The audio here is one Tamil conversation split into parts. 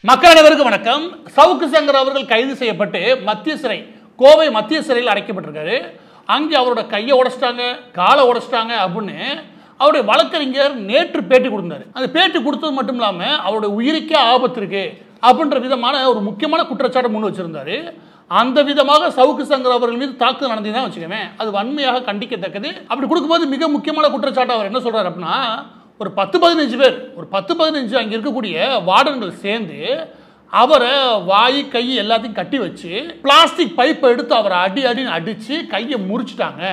மக்கள் அனைவருக்கும் வணக்கம். சவுக்கு சங்கர் அவர்கள் கைது செய்யப்பட்டு மத்திய சிறை, கோவை மத்திய சிறையில் அடைக்கப்பட்டிருக்காரு. அங்கே அவரோட கையை உடைச்சிட்டாங்க, காலை உடைச்சிட்டாங்க அப்படின்னு அவருடைய வழக்கறிஞர் நேற்று பேட்டி கொடுத்தாரு. அந்த பேட்டி கொடுத்தது மட்டும் இல்லாமல் அவருடைய உயிருக்கே ஆபத்து இருக்கு அப்படின்ற விதமான ஒரு முக்கியமான குற்றச்சாட்டை முன் வச்சிருந்தாரு. அந்த விதமாக சவுக்கு சங்கர் அவர்கள் மீது தாக்குதல் நடந்ததுதான் வச்சுக்கவேன், அது வன்மையாக கண்டிக்கத்தக்கது. அப்படி கொடுக்கும்போது மிக முக்கியமான குற்றச்சாட்டு அவர் என்ன சொல்றாரு அப்படின்னா, ஒரு 10-15 பேர், ஒரு 10-15 அங்கே இருக்கக்கூடிய வார்டன்கள் சேர்ந்து அவரை வாய் கை எல்லாத்தையும் கட்டி வச்சு பிளாஸ்டிக் பைப்பை எடுத்து அவரை அடின்னு அடித்து கையை முறிச்சிட்டாங்க.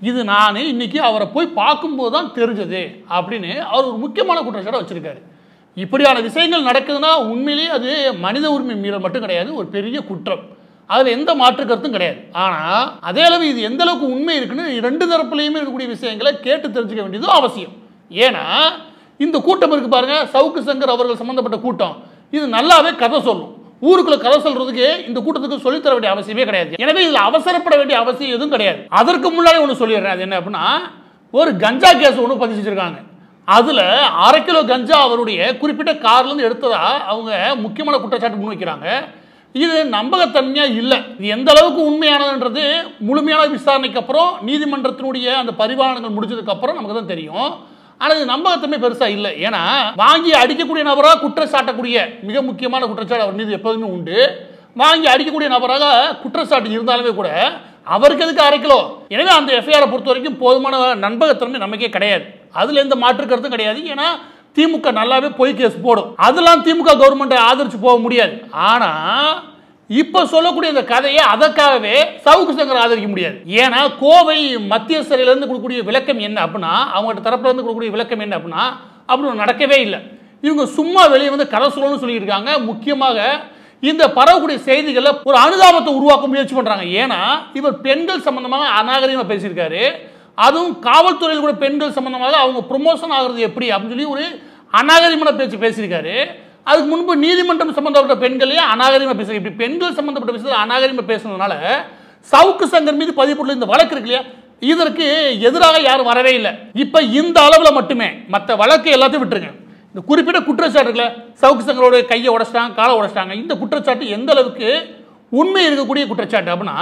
இது நான் இன்னைக்கு அவரை போய் பார்க்கும்போது தான் தெரிஞ்சது அப்படின்னு அவர் ஒரு முக்கியமான குற்றச்சாட்டை வச்சிருக்காரு. இப்படியான விஷயங்கள் நடக்குதுன்னா உண்மையிலேயே அது மனித உரிமை மீறல் மட்டும் கிடையாது, ஒரு பெரிய குற்றம். அதில் எந்த மாற்று கருத்தும் கிடையாது. ஆனால் அதே அளவு இது எந்த அளவுக்கு உண்மை இருக்குன்னு ரெண்டு தரப்புலையுமே இருக்கக்கூடிய விஷயங்களை கேட்டு தெரிஞ்சுக்க வேண்டியதும் அவசியம். ஏன்னா இந்த கூட்டம் இருக்கு பாருங்க, சவுக்கு சங்கர் அவர்கள் சம்பந்தப்பட்ட கூட்டம், இது நல்லாவே கதை சொல்லும். ஊருக்குள்ள கதை சொல்றதுக்கு இந்த கூட்டத்துக்கு சொல்லித்தர வேண்டிய அவசியமே கிடையாது. எனவே இதில் அவசரப்பட வேண்டிய அவசியம் எதுவும் கிடையாது. அதற்கு முன்னாடி ஒன்று சொல்லிடுறேன். அது என்ன அப்படின்னா, ஒரு கஞ்சா கேஸ் ஒன்று பதிவு செஞ்சிருக்காங்க. அதில் 1/2 கிலோ கஞ்சா அவருடைய குறிப்பிட்ட கார்லேருந்து எடுத்ததா அவங்க முக்கியமான குற்றச்சாட்டு முன் வைக்கிறாங்க. இது நம்பகத்தன்மையாக இல்லை. இது எந்த அளவுக்கு உண்மையானதுன்றது முழுமையான விசாரணைக்கு அப்புறம், நீதிமன்றத்தினுடைய அந்த பரிபாலனங்கள் முடிஞ்சதுக்கு அப்புறம் நமக்கு தான் தெரியும். ஆனால் இது நம்பகத்தன்மை பெருசாக இல்லை. ஏன்னா வாங்கி அடிக்கக்கூடிய நபராக குற்றச்சாட்டக்கூடிய மிக முக்கியமான குற்றச்சாட்டு அவர் மீது எப்போதுமே உண்டு. வாங்கி அடிக்கக்கூடிய நபராக குற்றச்சாட்டு இருந்தாலுமே கூட அவருக்கு எதுக்கு 1/2 கிலோ? எனவே அந்த எஃப்ஐஆரை பொறுத்த வரைக்கும் போதுமான நம்பகத்தன்மை நமக்கே கிடையாது. அதில் எந்த மாற்று கருத்தும் கிடையாது. ஏன்னா திமுக நல்லாவே பொய் கேஸ் போடும். அதெல்லாம் திமுக கவர்மெண்ட்டை ஆதரிச்சு போக முடியாது. ஆனால் இப்போ சொல்லக்கூடிய இந்த கதையை அதற்காகவே சவுக்கு சங்கர் ஆதரிக்க முடியாது. ஏன்னா கோவை மத்திய சிறையிலேருந்து கொடுக்கக்கூடிய விளக்கம் என்ன அப்படின்னா, அவங்கள்ட்ட தரப்புலேருந்து கொடுக்கக்கூடிய விளக்கம் என்ன அப்படின்னா, அப்படி நடக்கவே இல்லை. இவங்க சும்மா வெளியே வந்து கதை சொல்லணும்னு சொல்லியிருக்காங்க. முக்கியமாக இந்த பரவக்கூடிய செய்திகளில் ஒரு அனுதாபத்தை உருவாக்க முயற்சி பண்ணுறாங்க. ஏன்னா இவர் பெண்கள் சம்பந்தமாக அநாகரிகமாக பேசியிருக்காரு. அதுவும் காவல்துறையில் கூட பெண்கள் சம்பந்தமாக அவங்க ப்ரொமோஷன் ஆகிறது எப்படி அப்படின்னு சொல்லி ஒரு அநாகரிகமான பேச்சு பேசியிருக்காரு. அதுக்கு முன்பு நீதிமன்றம் சம்பந்தப்பட்ட பெண்களையே அநாகரிகமாக பேசுறாங்க. இப்படி பெண்கள் சம்பந்தப்பட்ட விஷயத்தில் அநாகரிகமாக பேசுனதுனால சவுக்கு சங்கர் மீது பதிவுள்ள இந்த வழக்கு இருக்கு இல்லையா, இதற்கு எதிராக யாரும் வரவே இல்லை. இப்போ இந்த அளவில் மட்டுமே, மற்ற வழக்கு எல்லாத்தையும் விட்டுருங்க. இந்த குறிப்பிட்ட குற்றச்சாட்டு இருக்குல்ல, சவுக்கு சங்கரோட கையை உடைச்சிட்டாங்க, காலை உடைச்சிட்டாங்க, இந்த குற்றச்சாட்டு எந்த அளவுக்கு உண்மை இருக்கக்கூடிய குற்றச்சாட்டு அப்படின்னா,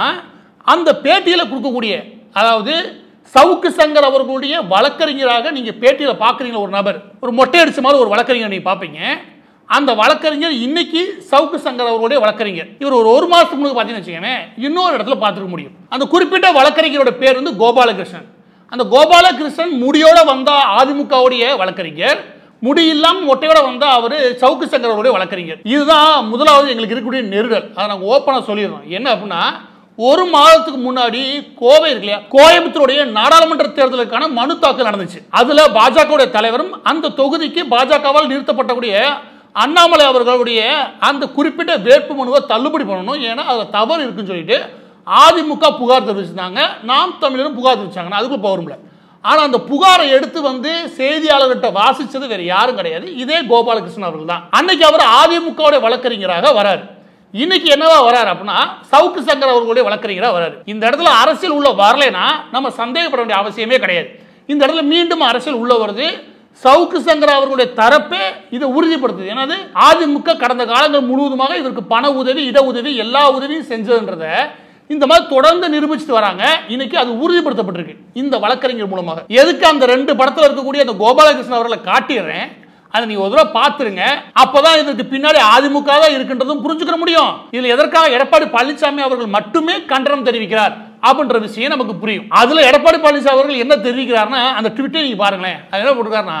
அந்த பேட்டியில் கொடுக்கக்கூடிய, அதாவது சவுக்கு சங்கர் அவர்களுடைய வழக்கறிஞராக நீங்கள் பேட்டியில் பார்க்குறீங்க ஒரு நபர், ஒரு மொட்டை அடிச்ச மாதிரி ஒரு வழக்கறிஞர் நீங்கள் பார்ப்பீங்க. அந்த வழக்கறிஞர் இன்னைக்கு சவுக்கு சங்கர் அவர்களுடைய வழக்கறிஞர். இவர் ஒரு மாதத்துக்கு முன்னாடி பார்த்தீங்கன்னு வச்சுக்கோங்க, இன்னொரு இடத்துல பார்த்துக்க முடியும். அந்த குறிப்பிட்ட வழக்கறிஞரோட பேர் வந்து கோபாலகிருஷ்ணன். அந்த கோபாலகிருஷ்ணன் முடியோட வந்தா அதிமுகவுடைய வழக்கறிஞர், முடி இல்லாமல் மொட்டையோட வந்தா அவர் சவுக்கு சங்கர் அவருடைய வழக்கறிஞர். இதுதான் முதலாவது எங்களுக்கு இருக்கக்கூடிய நெருடல். அதை நாங்கள் ஓப்பனாக சொல்லிடுறோம். என்ன அப்படின்னா, ஒரு மாதத்துக்கு முன்னாடி கோவை இருக்கு இல்லையா, கோயம்புத்தூருடைய நாடாளுமன்ற தேர்தலுக்கான மனு தாக்கல் நடந்துச்சு. அதுல பாஜக தலைவரும் அந்த தொகுதிக்கு பாஜகவால் நிறுத்தப்பட்டக்கூடிய அண்ணாமலை அவர்களுடைய அந்த குறிப்பிட்ட வேட்பு மனுவை தள்ளுபடி பண்ணணும், ஏன்னா அதில் தவறு இருக்குன்னு சொல்லிட்டு அதிமுக புகார் தெரிவிச்சிருந்தாங்க. நாம் தமிழரும் புகார் தெரிவிச்சாங்க. அதுக்குள்ள பவரும்ல. ஆனால் அந்த புகாரை எடுத்து வந்து செய்தியாளர்கிட்ட வாசிச்சது வேற யாரும் கிடையாது, இதே கோபாலகிருஷ்ணன் அவர்கள் தான். அன்னைக்கு அவர் அதிமுக வழக்கறிஞராக வராரு. இன்னைக்கு என்னவா வராரு அப்படின்னா, சவுக்கு சங்கர் அவர்களுடைய வழக்கறிஞராக வராரு. இந்த இடத்துல அரசியல் உள்ள வரலைன்னா நம்ம சந்தேகப்பட வேண்டிய அவசியமே கிடையாது. இந்த இடத்துல மீண்டும் அரசியல் உள்ள வருது. சவுக்கு சங்கர் அவர்களுடைய தரப்பே இதை உறுதிப்படுத்துது. ஏன்னா அதிமுக கடந்த காலங்கள் முழுவதுமாக இதற்கு பண உதவி, இட உதவி, எல்லா உதவியும் செஞ்சதுன்றத இந்த மாதிரி தொடர்ந்து நிரூபிச்சுட்டு வராங்க. இன்னைக்கு அது உறுதிப்படுத்தப்பட்டிருக்கு இந்த வழக்கறிஞர் மூலமாக. எதுக்கு அந்த 2 படத்தில் இருக்கக்கூடிய அந்த கோபாலகிருஷ்ணன் அவர்களை காட்டிடுறேன், அதை நீங்க ஒரு தடவை பார்த்துருங்க. அப்பதான் இதற்கு பின்னாடி அதிமுக தான் இருக்குன்றதும் புரிஞ்சுக்க முடியும். இதுல எதற்காக எடப்பாடி பழனிசாமி அவர்கள் மட்டுமே கண்டனம் தெரிவிக்கிறார் அப்படின்ற விஷயம் நமக்கு புரியும். அதுல எடப்பாடி பழனிசாமி அவர்கள் என்ன தெரிவிக்கிறார்னா, அந்த ட்விட்டர் நீங்க பாருங்களேன். அது என்ன போட்டிருக்காருன்னா,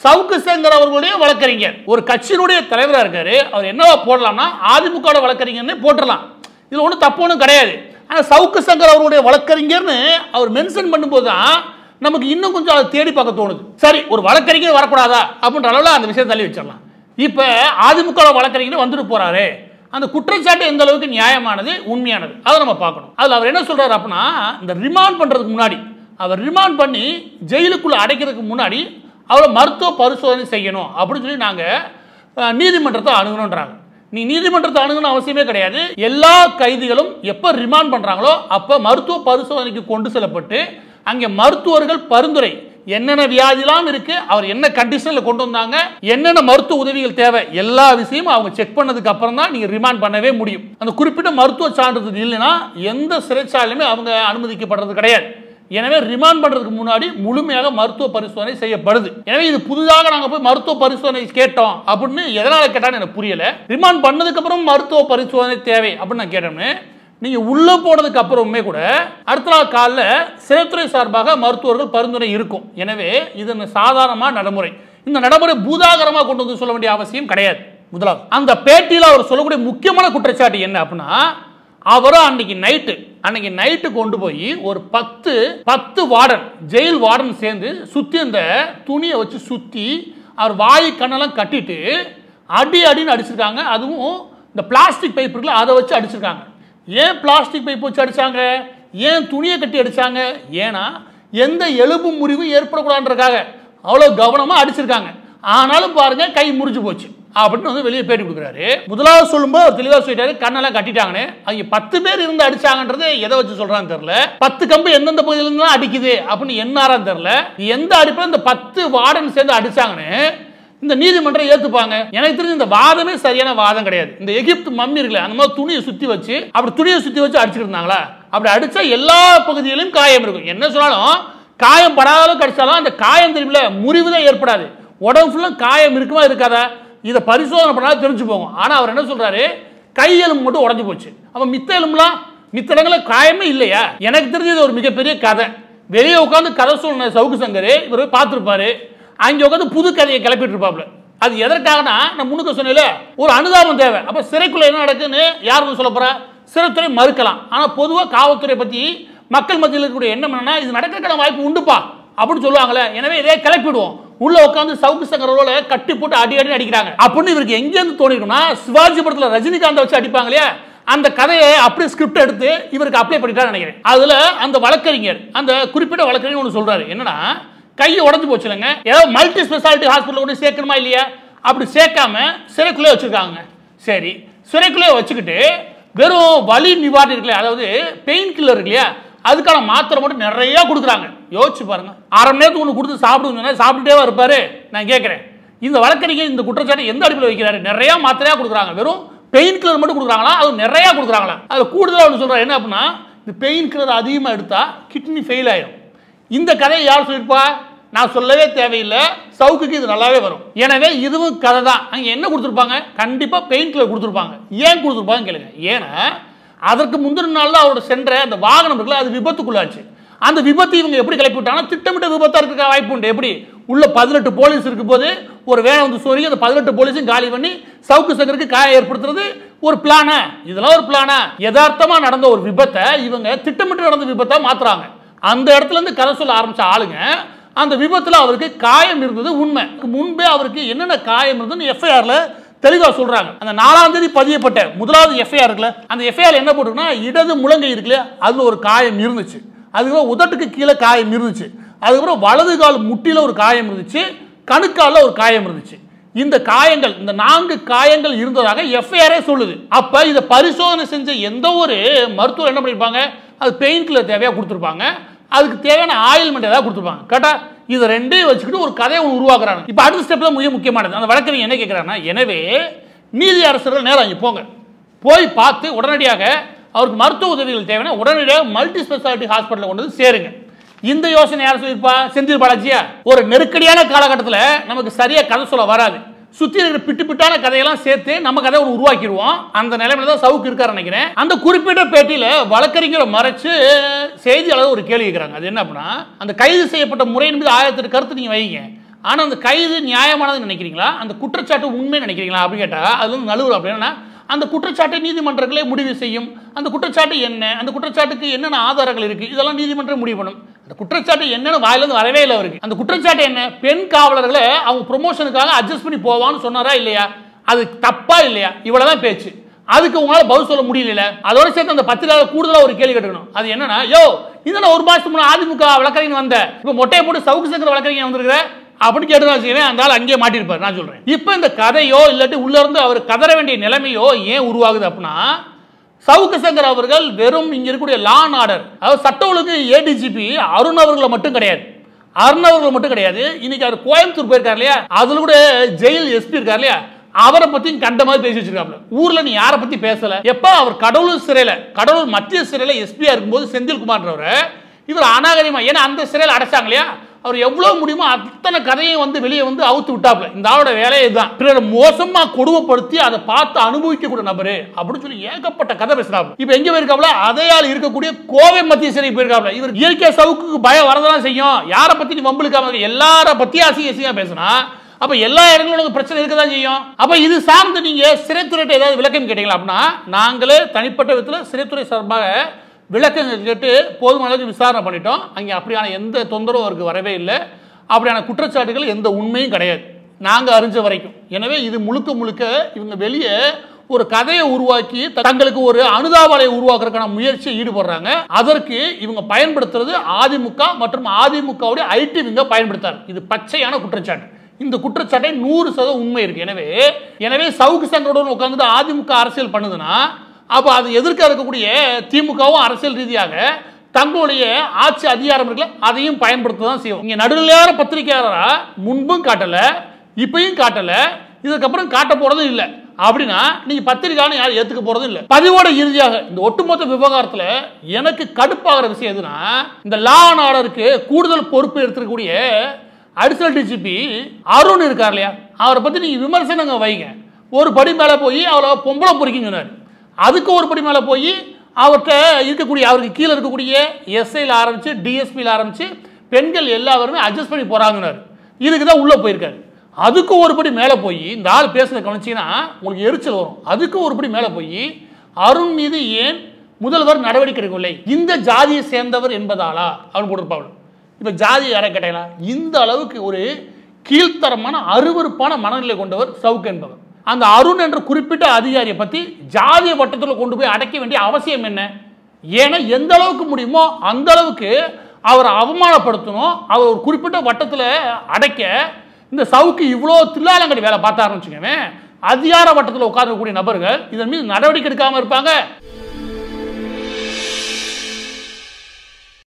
சவுக்கு சங்கர் அவர்களுடைய வழக்கறிஞர் ஒரு கட்சியினுடைய தலைவராக இருக்காரு, அவர் என்னவா போடலாம்னா அதிமுக வழக்கறிஞர்னு போட்டுடலாம். இதுல ஒன்றும் தப்பு ஒன்றும் கிடையாது. ஆனால் சவுக்கு சங்கர் அவர்களுடைய வழக்கறிஞர்னு அவர் மென்ஷன் பண்ணும்போது தான் நமக்கு இன்னும் கொஞ்சம் அதை தேடி பார்க்க தோணுது. சரி, ஒரு வழக்கறிஞர் வரக்கூடாதா அப்படின்ற அளவில் அந்த விஷயம் தள்ளி வச்சிடலாம். இப்போ அதிமுக வழக்கறிஞர் வந்துட்டு போறாரு, அந்த குற்றச்சாட்டு எந்த அளவுக்கு நியாயமானது, உண்மையானது, அதை நம்ம பார்க்கணும். அதில் அவர் என்ன சொல்றாரு அப்படின்னா, இந்த ரிமாண்ட் பண்றதுக்கு முன்னாடி, அவர் ரிமாண்ட் பண்ணி ஜெயிலுக்குள்ள அடைக்கிறதுக்கு முன்னாடி அவரை மருத்துவ பரிசோதனை செய்யணும் அப்படின்னு சொல்லி நாங்கள் நீதிமன்றத்தை அணுகணுன்றாங்க. நீ நீதிமன்றத்தை அணுகணும் அவசியமே கிடையாது. எல்லா கைதிகளும் எப்போ ரிமாண்ட் பண்றாங்களோ அப்போ மருத்துவ பரிசோதனைக்கு கொண்டு செல்லப்பட்டு அங்கே மருத்துவர்கள் பரிந்துரை என்னென்ன வியாதிலாம் இருக்கு, அவர் என்ன கண்டிஷன்ல கொண்டு வந்தாங்க, என்னென்ன மருத்துவ உதவிகள் தேவை, எல்லா விஷயமும் அவங்க செக் பண்ணதுக்கு அப்புறம் தான் நீங்க ரிமாண்ட் பண்ணவே முடியும். அந்த குறிப்பிட்ட மருத்துவ சான்றிதழ் இல்லைன்னா எந்த சிறைச்சாலையுமே அவங்க அனுமதிக்கப்படுறது கிடையாது. எனவே ரிமாண்ட் பண்றதுக்கு முன்னாடி முழுமையாக மருத்துவ பரிசோதனை செய்யப்படுது. எனவே இது புதிதாக நாங்க போய் மருத்துவ பரிசோதனை கேட்டோம் அப்படின்னு எதனால கேட்டான்னு எனக்கு புரியல. ரிமாண்ட் பண்ணதுக்கு அப்புறம் மருத்துவ பரிசோதனை தேவை அப்படின்னு நான் கேட்டேன்னு, நீங்க உள்ள போனதுக்கு அப்புறமே கூட அடுத்த நாள் காலைல சிறைத்துறை சார்பாக மருத்துவர்கள் பரிந்துரை இருக்கும். எனவே இது சாதாரணமா நடைமுறை. இந்த நடைமுறை பூதாகரமா கொண்டு வந்து சொல்ல வேண்டிய அவசியம் கிடையாது. முதலாவது அந்த பேட்டியில் அவர் சொல்லக்கூடிய முக்கியமான குற்றச்சாட்டு என்ன அப்படின்னா, அவரும் அன்னைக்கு நைட்டு கொண்டு போய் ஒரு 10 வார்டன், ஜெயில் வார்டன் சேர்ந்து சுத்தி அந்த துணியை வச்சு சுத்தி அவர் வாய் கண்ணெல்லாம் கட்டிட்டு அடின்னு அடிச்சிருக்காங்க. அதுவும் இந்த பிளாஸ்டிக் பைப் இருக்குல்ல, அதை வச்சு அடிச்சிருக்காங்க. ஏன் பிளாஸ்டிக் பைப் வச்சு அடிச்சாங்க, ஏன் துணியை கட்டி அடிச்சாங்க, ஏன்னா எந்த எலும்பு முறிவும் ஏற்படக்கூடாதுன்றதுக்காக அவ்வளவு கவனமா அடிச்சிருக்காங்க. ஆனாலும் பாருங்க கை முறிஞ்சு போச்சு அப்படின்னு வந்து வெளியே பேட்டி கொடுக்குறாரு. முதலாவது சொல்லும்போது தெளிவாக சொல்லிட்டாரு, கண்ணெல்லாம் கட்டிட்டாங்கன்னு. அவங்க 10 பேர் இருந்து அடிச்சாங்கன்றது எதை வச்சு சொல்றான்னு தெரியல. 10 கம்பு எந்தெந்த பகுதியில இருந்து அடிக்குது அப்படின்னு என்னாரான்னு தெரியல. எந்த அடிப்பில் இந்த 10 வார்டன் சேர்ந்து அடிச்சாங்கன்னு இந்த நீதிமன்றம் ஏத்துப்பாங்க? எனக்கு தெரிஞ்சு இந்த வாதமே சரியான வாதம் கிடையாது. இந்த எகிப்து மம்மி இருக்குல்ல, அந்த மாதிரி துணியை சுத்தி வச்சு அடிச்சுட்டு இருந்தாங்களா? அப்படி அடிச்சா எல்லா பகுதியிலும் காயம் இருக்கும். என்ன சொன்னாலும் காயம் படாத அடிச்சாலும் அந்த காயம் தெரியுமில்ல, முறிவு தான் ஏற்படாது. உடம்பு ஃபுல்லா காயம் இருக்குமா இருக்காதா, இதை பரிசோதனை பண்ணாலும் தெரிஞ்சு போகும். ஆனா அவர் என்ன சொல்றாரு, கை எலும்பு மட்டும் உடஞ்சு போச்சு. அப்ப மித்த இடங்கள காயமே இல்லையா? எனக்கு தெரிஞ்சது ஒரு மிகப்பெரிய கதை. வெளியே உட்காந்து கதை சொன்ன சவுக்கு சங்கர் இவர் பார்த்துருப்பாரு. அங்கே உட்காந்து புது கதையை கிளப்பிட்டு இருப்பாப்ல. அது எதற்காகனா, நான் முன்னுக்கு சொன்னேன்ல, ஒரு அனுதாபம் தேவை. அப்ப சிறைக்குள்ள என்ன நடக்குன்னு யாருன்னு சொல்ல போறா? சிறைத்துறை மறுக்கலாம். ஆனா பொதுவாக காவல்துறை பத்தி மக்கள் மத்தியில் இருக்கக்கூடிய எண்ணம் என்னன்னா, இது நடக்கிறதுக்கான வாய்ப்பு உண்டுப்பா அப்படின்னு சொல்லுவாங்களே. எனவே இதே கிளப்பிடுவோம். உள்ள உட்காந்து சவுக்கு சங்கரோட கட்டி போட்டு அடி அடிக்கிறாங்க அப்படின்னு இவருக்கு எங்கேருந்து தோணிருக்குன்னா, சிவாஜி படத்தில் ரஜினிகாந்த் வச்சு அடிப்பாங்க இல்லையா, அந்த கதையை அப்படியே ஸ்கிரிப்ட் எடுத்து இவருக்கு அப்ளை பண்ணிட்டாரு நினைக்கிறேன். அதுல அந்த வழக்கறிஞர், அந்த குறிப்பிட்ட வழக்கறிஞர் ஒன்று சொல்றாரு, என்னன்னா கையை உடஞ்சு போச்சு இல்லைங்க, ஏதாவது மல்டி ஸ்பெஷாலிட்டி ஹாஸ்பிட்டல் கொண்டு சேர்க்கணுமா இல்லையா? அப்படி சேர்க்காம சிறைக்குள்ளே வச்சிருக்காங்க. சரி, சிறைக்குள்ளே வச்சுக்கிட்டு வெறும் வலி நிவாரணி இருக்குல்ல, அதாவது பெயின் கில்லர் இருக்கு இல்லையா, அதுக்கான மாத்திரை மட்டும் நிறைய கொடுக்குறாங்க. யோசிச்சு பாருங்க, 1/2 மணி நேரத்துக்கு ஒன்று கொடுத்து சாப்பிடுங்க, சாப்பிட்டுட்டே இருப்பாரு. நான் கேட்கிறேன், இந்த வழக்கறிஞர் இந்த குற்றச்சாட்டை எந்த அடிப்பில் வைக்கிறாரு? நிறைய மாத்திரையா கொடுக்குறாங்க, வெறும் பெயின் கில்லர் மட்டும் கொடுக்குறாங்களா, அது நிறைய கொடுக்குறாங்களா? அதில் கூடுதலாக ஒன்று சொல்றாரு, என்ன அப்படின்னா, இந்த பெயின் கில்லர் அதிகமாக எடுத்தா கிட்னி ஃபெயில் ஆயிடும். இந்த கதையை யார் சொல்லியிருப்பா? நான் சொல்லவே தேவையில்லை, சவுக்குக்கு இது நல்லாவே வரும். எனவே இதுவும் கதை தான். அங்கே என்ன கொடுத்துருப்பாங்க? கண்டிப்பாக பெயின் கில்லர் கொடுத்துருப்பாங்க. ஏன் கொடுத்துருப்பாங்க கேளுங்க. ஏன்னா அதற்கு முந்தின நாள் அவரோட சென்ற அந்த வாகனம் இருக்குல்ல, அது விபத்துக்குள்ளாச்சு. அந்த விபத்து இவங்க எப்படி கிளப்பி விட்டாங்கன்னா, திட்டமிட்ட விபத்தாக இருக்க வாய்ப்பு உண்டு. எப்படி உள்ள 18 போலீஸ் இருக்கும் போது ஒரு வேலை வந்து சொல்லி அந்த 18 போலீஸும் காலி பண்ணி சவுக்கு சங்கருக்கு காயம் ஏற்படுத்துறது ஒரு பிளானா? இதெல்லாம் ஒரு பிளானா? யதார்த்தமா நடந்த ஒரு விபத்தை இவங்க திட்டமிட்டு நடந்த விபத்தை மாத்துறாங்க. அந்த இடத்துல இருந்து கதை சொல்ல ஆரம்பிச்ச ஆளுங்க, அந்த விபத்துல அவருக்கு காயம் இருந்தது உண்மை. முன்பே அவருக்கு என்னென்ன காயம் இருந்ததுன்னு எஃப்ஐஆர்ல தெளிவா சொல்றாங்க. அந்த 4ஆம் தேதி பதியப்பட்ட முதலாவது எஃப்ஐஆர் இருக்குல்ல, அந்த எஃப்ஐஆர் என்ன போட்டுருக்குன்னா, இடது முழங்கை இருக்குல்ல, அதுல ஒரு காயம் இருந்துச்சு. அதுக்கப்புறம் உதட்டுக்கு கீழே காயம் இருந்துச்சு. அதுக்கப்புறம் வலது கால் முட்டில ஒரு காயம் இருந்துச்சு, கணுக்கால ஒரு காயம் இருந்துச்சு. இந்த காயங்கள், இந்த 4 காயங்கள் இருந்ததாக எஃப்ஐஆரே சொல்லுது. அப்ப இதை பரிசோதனை செஞ்ச எந்த ஒரு மருத்துவர் என்ன பண்ணிருப்பாங்க? அது பெயின் கில்லர் தேவையா கொடுத்துருப்பாங்க, அதுக்கு தேவையான ஆயில்மெண்ட் ஏதாவது கொடுத்துருப்பாங்க. கேட்டா இதை ரெண்டையும் வச்சுக்கிட்டு ஒரு கதையை உருவாக்குறாங்க. இப்போ அடுத்த ஸ்டெப்ல மிக முக்கியமானது, அந்த வழக்கறிஞர் என்ன கேட்கிறாங்கன்னா, எனவே நீதி அரசர்கள் நேரம் அங்கே போங்க, போய் பார்த்து உடனடியாக அவருக்கு மருத்துவ உதவிகள் தேவைன்னா உடனடியாக மல்டி ஸ்பெஷாலிட்டி ஹாஸ்பிட்டலில் கொண்டு வந்து சேருங்க. இந்த யோசனை யார் சொல்லியிருப்பா? செந்தில் பாலாஜியா? ஒரு நெருக்கடியான காலகட்டத்தில் நமக்கு சரியா கதை சொல்ல வராது, சுத்தி இருக்கிற பிட்டான கதையெல்லாம் சேர்த்து நம்ம கதை உருவாக்கிடுவோம். அந்த நிலைமையில தான் சவுக்கு இருக்காரு நினைக்கிறேன். அந்த குறிப்பிட்ட பேட்டியில வழக்கறிஞரை மறைச்சு செய்தியாளர் ஒரு கேள்வி கேட்கிறாங்க. அது என்ன அப்படின்னா, அந்த கைது செய்யப்பட்ட முறையின் மீது 1000 கருத்து நீங்க வைங்க, ஆனா அந்த கைது நியாயமானது நினைக்கிறீங்களா, அந்த குற்றச்சாட்டு உண்மை நினைக்கிறீங்களா அப்படின்னு கேட்டா, அது வந்து நழுவுற. அப்படின்னா அந்த குற்றச்சாட்டை நீதிமன்றங்களே முடிவு செய்யும். அந்த குற்றச்சாட்டு என்ன, அந்த குற்றச்சாட்டுக்கு என்னென்ன ஆதாரங்கள் இருக்கு, இதெல்லாம் நீதிமன்றம் முடிவு பண்ணும். அந்த குற்றச்சாட்டு என்னன்னு வாயிலிருந்து வரவே இல்லை அவருக்கு. அந்த குற்றச்சாட்டு என்ன? பெண் காவலர்களை அவங்க ப்ரொமோஷனுக்காக அட்ஜஸ்ட் பண்ணி போவான்னு சொன்னாரா இல்லையா? அது தப்பா இல்லையா? இவ்வளவுதான் பேச்சு. அதுக்கு உங்களால பதில் சொல்ல முடியல. அதோட சேர்த்து அந்த பத்திரிகையாளர் கூடுதலா ஒரு கேள்வி கேட்கணும். அது என்னன்னா, யோ இதெல்லாம் 1 மாசத்துக்கு முன்னாடி அதிமுக வழக்கறிஞர் வந்த, இப்ப மொட்டையை போட்டு சவுக்கு சங்கர் வழக்கறிஞர் வந்திருக்கிற அப்படின்னு கேட்டுதான் அந்த ஆள் அங்கேயே மாட்டிருப்பார். நான் சொல்றேன், இப்ப இந்த கதையோ இல்லாட்டி உள்ள இருந்து அவர் கதற வேண்டிய நிலைமையோ ஏன் உருவாகுது அப்படின்னா, சவுக்கு சங்கர் அவர்கள் வெறும் இங்க இருக்கக்கூடிய லா அண்ட் ஆர்டர், அதாவது சட்ட ஒழுங்கு ஏடிஜிபி அருண் அவர்களை மட்டும் கிடையாது, அருண் அவர்கள் மட்டும் கிடையாது, இன்னைக்கு அவர் கோயம்புத்தூர் போயிருக்காரு இல்லையா, அதுல கூட ஜெயில் எஸ்பி இருக்காரு இல்லையா, அவரை பத்தி கண்ட மாதிரி பேசி வச்சிருக்காப்ல. ஊர்ல நீ யாரை பத்தி பேசல. எப்ப அவர் கடலூர் சிறையில, கடலூர் மத்திய சிறையில எஸ்பியா இருக்கும்போது செந்தில்குமார்ன்றவரை இவர் அநாகரிகமா, ஏன்னா அந்த சிறையில் அடைச்சாங்க இல்லையா, அவர் எவ்வளவு முடியுமோ அத்தனை கதையும் வந்து வெளியே வந்து அவுத்து விட்டாப்ல. இந்த ஆளோட வேலையே இதுதான், பிறரை மோசமா கொடுமைப்படுத்தி அதை பார்த்து அனுபவிக்கக்கூடிய நபரு அப்படின்னு சொல்லி ஏகப்பட்ட கதை பேசுறாப்ல. இப்ப எங்க போயிருக்காப்ல, அதே ஆள் இருக்கக்கூடிய கோவை மத்திய சிறை போயிருக்காப்ல. இவர் இயற்கை சவுக்கு பயம் வரதான் செய்யும். யாரை பத்தி நீ வம்புலுக்காம, எல்லார பத்தி அசிங்கமா பேசினா அப்ப எல்லா இடங்களும் பிரச்சனை இருக்கதான் செய்யும். அப்ப இது சார்ந்து நீங்க சிறைத்துறையிட்ட ஏதாவது விளக்கம் கேட்டீங்களா அப்படின்னா, நாங்களே தனிப்பட்ட விதத்தில் சிறைத்துறை சார்பாக விளக்கங்கள் கேட்டு போதுமான அளவுக்கு விசாரணை பண்ணிட்டோம். அங்கே அப்படியான எந்த தொந்தரவும் அவருக்கு வரவே இல்லை. அப்படியான குற்றச்சாட்டுகள் எந்த உண்மையும் கிடையாது நாங்கள் அறிஞ்ச வரைக்கும். எனவே இது முழுக்க முழுக்க இவங்க வெளியே ஒரு கதையை உருவாக்கி தங்களுக்கு ஒரு அனுதாபாலை உருவாக்குறதுக்கான முயற்சியை ஈடுபடுறாங்க. அதற்கு இவங்க பயன்படுத்துறது அதிமுக மற்றும் அதிமுகவுடைய ஐடி விங்க பயன்படுத்தாரு. இது பச்சையான குற்றச்சாட்டு. இந்த குற்றச்சாட்டை 100% உண்மை இருக்கு. எனவே சவுக்கு சங்கருடன் உட்கார்ந்து அதிமுக அரசியல் பண்ணுதுன்னா, அப்ப அது எதிர்க்க இருக்கக்கூடிய திமுகவும் அரசியல் ரீதியாக தங்களுடைய ஆட்சி அதிகாரம் இருக்குல்ல, அதையும் பயன்படுத்ததான் செய்யும். இங்க நடுநிலையான பத்திரிகையாளரா முன்பும் காட்டல, இப்பயும் காட்டல, இதுக்கப்புறம் காட்ட போறதும் இல்லை. அப்படின்னா நீங்க பத்திரிகையாளர் யாரும் ஏத்துக்க போறதும் இல்லை. பதிவோட இறுதியாக இந்த ஒட்டுமொத்த விவகாரத்துல எனக்கு கடுப்பாகிற விஷயம் எதுனா, இந்த லா அண்ட் ஆர்டருக்கு கூடுதல் பொறுப்பு எடுத்துக்கூடிய அடிஷனல் டிஜிபி அருண் இருக்கார் இல்லையா, அவரை பத்தி நீங்க விமர்சனங்க வைங்க. ஒரு படி மேல போய் அவரை பொம்பளை பொறுக்கின்னு சொன்னார். அதுக்கு ஒரு படி மேல போய் அவர்கிட்ட இருக்கக்கூடிய, அவருக்கு கீழே இருக்கக்கூடிய எஸ்ஐல ஆரம்பிச்சு டிஎஸ்பியில் ஆரம்பிச்சு பெண்கள் எல்லாருமே அட்ஜஸ்ட் பண்ணி போறாங்கன்னாரு. இதுக்கு தான் உள்ள போயிருக்காரு. அதுக்கு ஒரு படி மேல போய் இந்த ஆள் பேசுறத கவனிச்சீங்கன்னா உங்களுக்கு எரிச்சல் வரும். அதுக்கு ஒரு படி மேல போய் அருண் மீது ஏன் முதல்வர் நடவடிக்கை எடுக்கவில்லை, இந்த ஜாதியை சேர்ந்தவர் என்பதாலா அவர் போட்டிருப்பாங்க. இப்ப ஜாதி யாரை கேட்டீங்களா, இந்த அளவுக்கு ஒரு கீழ்த்தரமான அருவருப்பான மனநிலை கொண்டவர் சவுக்கு என்பவர். அந்த அருண் என்ற குறிப்பிட்ட அதிகாரியை பத்தி ஜாதிய வட்டத்தில் கொண்டு போய் அடைக்க வேண்டிய அவசியம் என்ன? ஏன்னா எந்த அளவுக்கு முடியுமோ அந்த அளவுக்கு அவரை அவமானப்படுத்தணும். அவர் ஒரு குறிப்பிட்ட வட்டத்தில் அடைக்க இந்த சவுக்கு இவ்வளோ தில்லாலங்கடி வேலை பார்த்தாருன்னு வச்சுக்கோங்க. அதிகார வட்டத்தில் உட்கார்ந்தக்கூடிய நபர்கள் இதன் மீது நடவடிக்கை எடுக்காம இருப்பாங்க?